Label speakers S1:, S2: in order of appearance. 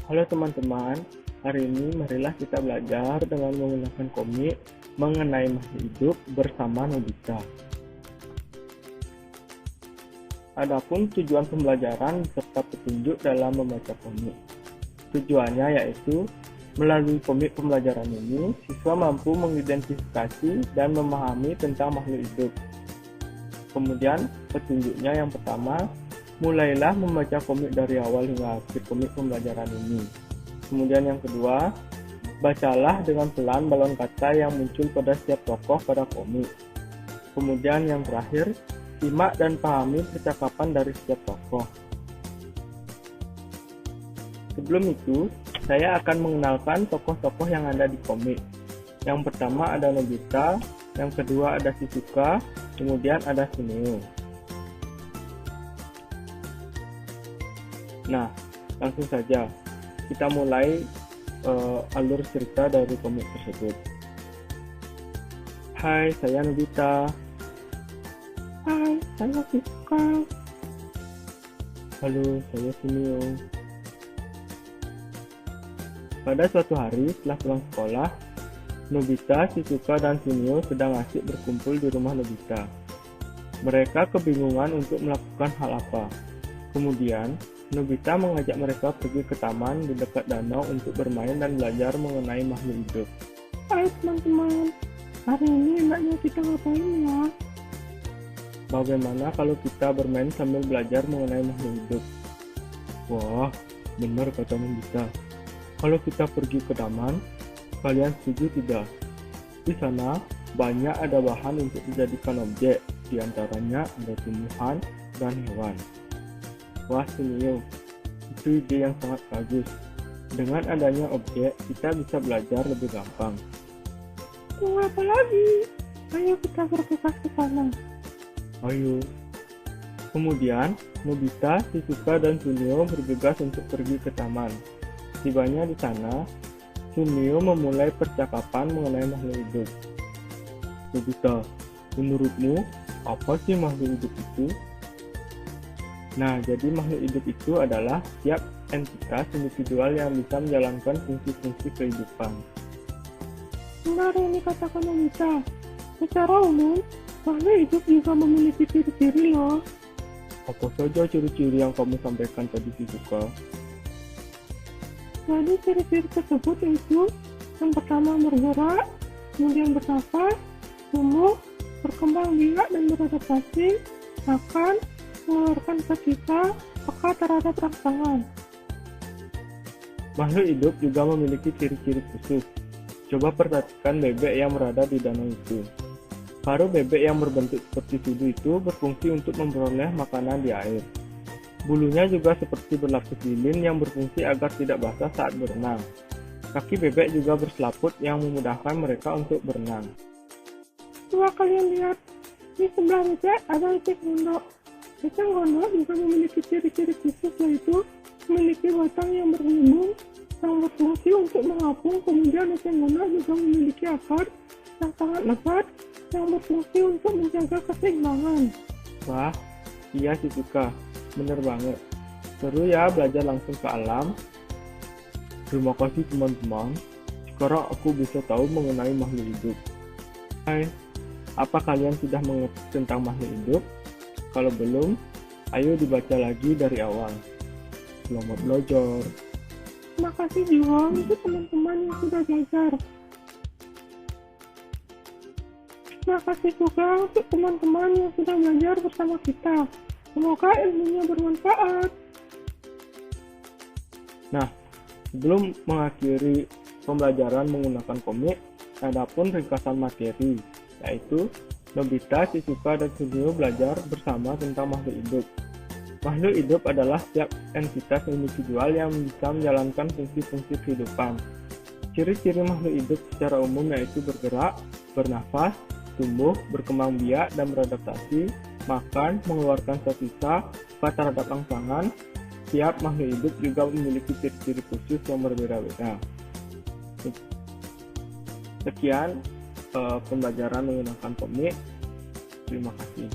S1: Halo teman-teman, hari ini marilah kita belajar dengan menggunakan komik mengenai makhluk hidup bersama Nobita. Adapun tujuan pembelajaran serta petunjuk dalam membaca komik. Tujuannya yaitu, melalui komik pembelajaran ini, siswa mampu mengidentifikasi dan memahami tentang makhluk hidup. Kemudian, petunjuknya yang pertama, mulailah membaca komik dari awal hingga akhir komik pembelajaran ini. Kemudian yang kedua, bacalah dengan pelan balon kata yang muncul pada setiap tokoh pada komik. Kemudian yang terakhir, simak dan pahami percakapan dari setiap tokoh. Sebelum itu, saya akan mengenalkan tokoh-tokoh yang ada di komik. Yang pertama ada Nobita, yang kedua ada Shizuka, kemudian ada Suneo. Nah, langsung saja kita mulai alur cerita dari komik tersebut. Hai, saya Nobita.
S2: Hai, saya Shizuka.
S1: Halo, saya Suneo. Pada suatu hari setelah pulang sekolah, Nobita, Shizuka, dan Suneo sedang asik berkumpul di rumah Nobita. Mereka kebingungan untuk melakukan hal apa. Kemudian, Nobita mengajak mereka pergi ke taman di dekat danau untuk bermain dan belajar mengenai makhluk hidup.
S2: Hai teman-teman, hari ini enaknya kita ngapain ya?
S1: Bagaimana kalau kita bermain sambil belajar mengenai makhluk hidup? Wah, benar kata Nobita. Kalau kita pergi ke taman, kalian setuju tidak? Di sana banyak ada bahan untuk dijadikan objek, di antaranya ada tumbuhan dan hewan. Wah Suneo, itu ide yang sangat bagus. Dengan adanya objek, kita bisa belajar lebih gampang.
S2: Tunggu apa lagi? Ayo kita bergegas ke sana.
S1: Ayo. Kemudian, Nobita, Shizuka, dan Suneo bergegas untuk pergi ke taman. Tibanya di sana, Suneo memulai percakapan mengenai makhluk hidup. Nobita, menurutmu, apa sih makhluk hidup itu? Nah, jadi makhluk hidup itu adalah setiap entitas individual yang bisa menjalankan fungsi-fungsi kehidupan.
S2: Benar ini katakan Nobita. Secara umum, makhluk hidup juga memiliki ciri-ciri loh.
S1: Apa saja ciri-ciri yang kamu sampaikan tadi, Shizuka?
S2: Jadi ciri-ciri tersebut yaitu yang pertama bergerak, kemudian bernafas, tumbuh, berkembang biak dan beradaptasi, makan, mengeluarkan ketika peka terhadap rangsangan.
S1: Makhluk hidup juga memiliki ciri-ciri khusus. Coba perhatikan bebek yang berada di danau itu. Paruh bebek yang berbentuk seperti sudu itu berfungsi untuk memperoleh makanan di air. Bulunya juga seperti berlapis lilin yang berfungsi agar tidak basah saat berenang. Kaki bebek juga berselaput yang memudahkan mereka untuk berenang.
S2: Coba kalian lihat, di sebelah bebek ada eceng gondok. Eceng gondok juga memiliki ciri-ciri khusus yaitu memiliki batang yang bergelembung yang berfungsi untuk mengapung. Kemudian eceng gondok juga memiliki akar yang sangat lebat yang berfungsi untuk menjaga keseimbangan.
S1: Wah, iya Shizuka, bener banget. Seru ya belajar langsung ke alam. Terima kasih teman-teman. Sekarang aku bisa tahu mengenai makhluk hidup. Hai, apa kalian sudah mengerti tentang makhluk hidup? Kalau belum, ayo dibaca lagi dari awal. Selamat belajar.
S2: Terima kasih juga untuk teman-teman yang sudah belajar. Terima kasih juga untuk teman-teman yang sudah belajar bersama kita. Semoga ilmunya bermanfaat.
S1: Nah, sebelum mengakhiri pembelajaran menggunakan komik, ada pun ringkasan materi, yaitu Nobita, Shizuka, dan Suneo belajar bersama tentang makhluk hidup. Makhluk hidup adalah setiap entitas individual yang bisa menjalankan fungsi-fungsi kehidupan. Ciri-ciri makhluk hidup secara umum yaitu bergerak, bernafas, tumbuh, berkembang biak, dan beradaptasi, makan, mengeluarkan sisa, peka terhadap rangsangan. Setiap makhluk hidup juga memiliki ciri-ciri khusus yang berbeda-beda. Sekian pembelajaran menggunakan komik. Terima kasih.